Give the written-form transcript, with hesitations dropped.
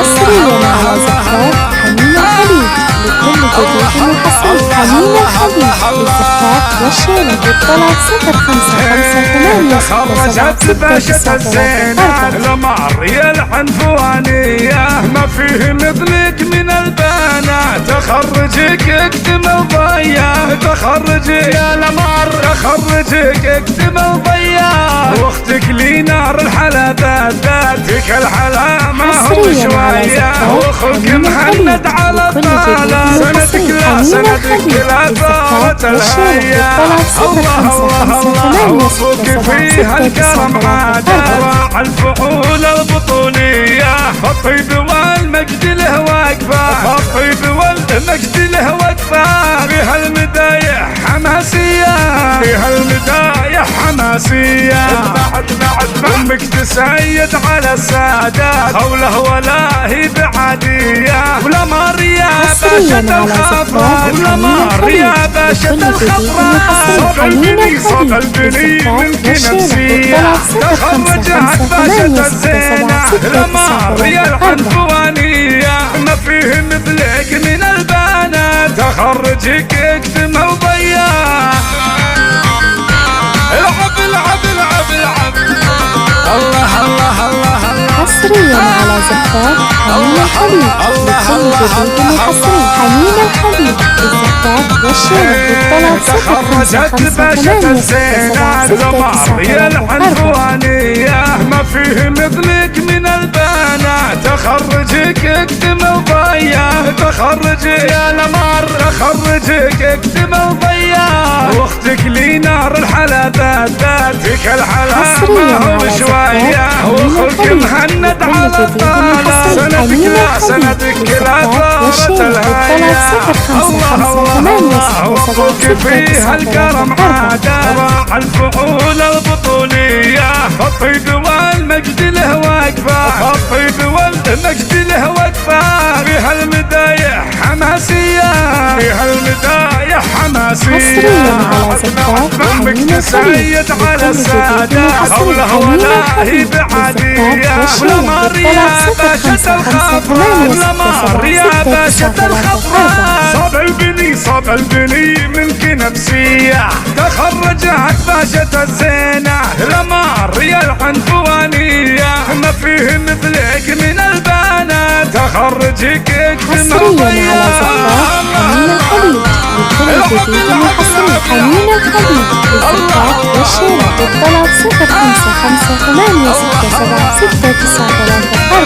حصريا على زفاف حنين الحبيب. لكل جديد وحصري حنين الحبيب للزفاف والشيلة بالطلب 0558 باشا الزينة الأمر يا العنفوانية ما فيه مثلك من البنات. تخرجك اكتم الضيا تخرجك يا الأمر تخرجك اكتم الضيا واختك لي نار الحلا ذاتك الحلا ما هو شوية واخوك مهند على الطالة سندك لا سندك لا طارت الهيا. الله الله الله واخوك فيها الكرم عادة راع الفعول البطولية الطيب والمجد له واقفة الطيب والمجد له واقفة بها المدايح حماسية بها المدايح حماسية. امك تسيد على السادات قوله ولا هي بعادية ولا ماريا باشا الخضراء ولا ماريا باشا الخضراء صوت البني صوت البني منك نفسية تخرجت باشا الزينة لا ماريا العنفوانية ما فيه مثلك من البنات. تخرجك اكتم الضيا العب العب العب العب. الله الله الله حصريا على زفاف حنين الحبيب. لكل جديد وحصري حنين الحبيب للزفاف والشيلة بالطلب تخرجت باشا الزينة الأمر يا العنفوانية ما فيه مثلك من البنات. تخرجك اكتم الضيا تخرجك يا الأمر تخرجك اكتم الضيا واختك لي نار الحلا ذاتك الحلا ما هو شوية واخوك مهند على الطالة سندك لا سندك لا طارت الهيا. الله الله واخوك فيها الكرم عادة راع الفعول البطولية الطيب والمجد له واقفة الطيب والمجد له واقفة بها المدايح حماسية بها المدايح حماسية. امك تسيد على السادات قوله ولا هي بعادية ولا ماريا باشا الخضراء ولا ماريا باشا الخضراء صاب البني صاب البني منك نفسية تخرجت باشا الزينة لا ماريا العنفوانية ما فيه مثلك من البنات. تخرجك اكتم الضيا حنين الحبيب. لكل جديد وحصري حنين الحبيب للزفاف والشيلة بالطلب 0558 676 933.